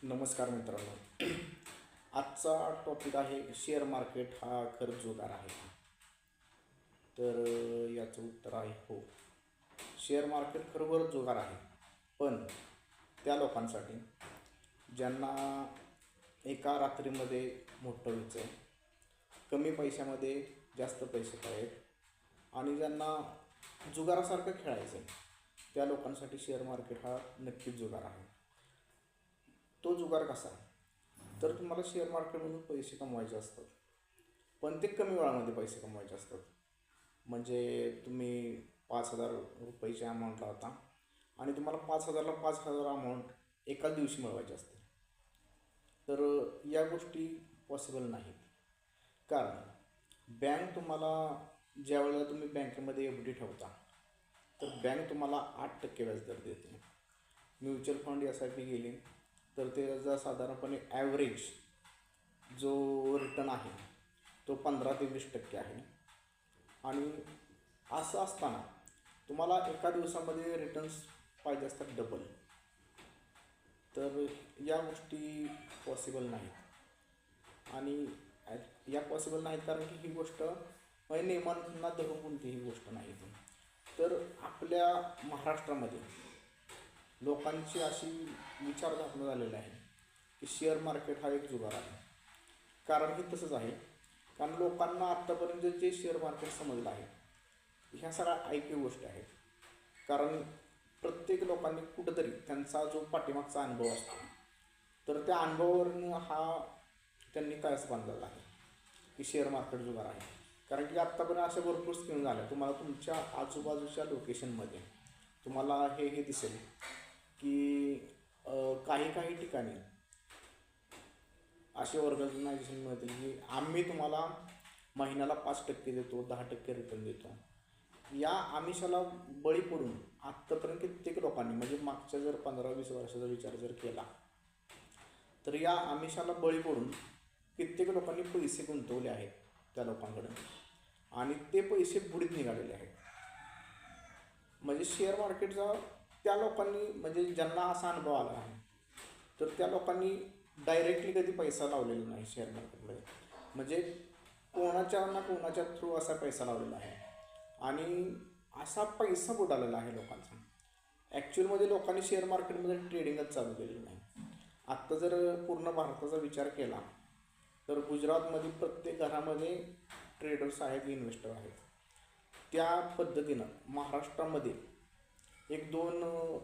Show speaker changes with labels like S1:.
S1: नमस्कार मित्रांनो. आजचा टॉपिक आहे शेअर मार्केट हा खरंच जुगार आहे का? तर याचं उत्तर आहे हो. शेअर मार्केट खरोखरच जुगार आहे, पण त्या लोकांसाठी ज्यांना एका रात्रीमध्ये मोठं व्हायचं आहे, कमी पैशामध्ये जास्त पैसे पाहिजेत आणि ज्यांना जुगारासारखं खेळायचं आहे, त्या लोकांसाठी शेअर मार्केट हा नक्कीच जुगार आहे. तो जुगार कसा? तर तुम्हाला शेअर मार्केटमधून पैसे कमवायचे असतात, पण ते कमी वेळामध्ये पैसे कमवायचे असतात. म्हणजे तुम्ही 5,000 रुपयाची अमाऊंट लावता आणि तुम्हाला 5,000ला 5,000 अमाऊंट एकाच दिवशी मिळवायची असते. तर या गोष्टी पॉसिबल नाहीत. कारण बँक तुम्हाला ज्यावेळेला तुम्ही बँकेमध्ये एफ डी ठेवता, तर बँक तुम्हाला 8% व्याजदर देते. म्युच्युअल फंड यासाठी गेले तर त्याचा साधारणपणे ॲव्हरेज जो रिटर्न आहे तो 15 ते 20% आहे. आणि असं असताना तुम्हाला एका दिवसामध्ये रिटर्न्स पाहिजे असतात डबल. तर या गोष्टी पॉसिबल नाहीत आणि या पॉसिबल नाहीत कारण की ही गोष्ट म्हणजे नियमांना धरून कोणतीही गोष्ट नाही ती. तर आपल्या महाराष्ट्रामध्ये लोकांची अशी विचारधारणा झालेली आहे की शेअर मार्केट हा एक जुगार आहे. कारण की तसंच आहे, कारण लोकांना आत्तापर्यंत जे शेअर मार्केट समजलं आहे ह्या सगळ्या ऐकीव गोष्टी आहेत. कारण प्रत्येक लोकांनी कुठंतरी त्यांचा जो पाठीमागचा अनुभव असतो, तर त्या अनुभवावरून हा त्यांनी काय असं बांधलेला आहे की शेअर मार्केट जुगार आहे. कारण की आत्तापर्यंत अशा भरपूर स्कीम झाल्या. तुम्हाला तुमच्या आजूबाजूच्या लोकेशनमध्ये तुम्हाला हे दिसेल की काही काही ठिकाणी असे ऑर्गनायझेशन मिळतील की आम्ही तुम्हाला महिन्याला 5% देतो, 10% रिटर्न देतो. या आमिषाला बळी पडून आत्तापर्यंत कित्येक लोकांनी, म्हणजे मागच्या जर 15-20 वर्षाचा विचार जर केला तर या आमिषाला बळी पडून कित्येक लोकांनी पैसे गुंतवले आहेत त्या लोकांकडे आणि ते पैसे बुडीत निघालेले आहेत. म्हणजे शेअर मार्केटचा त्या लोकांनी, म्हणजे ज्यांना असा अनुभव आला आहे, तर त्या लोकांनी डायरेक्टली कधी पैसा लावलेला नाही शेअर मार्केटमध्ये. म्हणजे कोणाच्या ना कोणाच्या थ्रू असा पैसा लावलेला आहे आणि असा पैसा बुडालेला आहे लोकांचा. ॲक्च्युअलमध्ये लोकांनी शेअर मार्केटमध्ये ट्रेडिंगच चालू केलेलं नाही. आत्ता जर पूर्ण भारताचा विचार केला तर गुजरातमध्ये प्रत्येक घरामध्ये ट्रेडर्स आहेत, इन्व्हेस्टर आहेत. त्या पद्धतीनं महाराष्ट्रामध्ये 1-2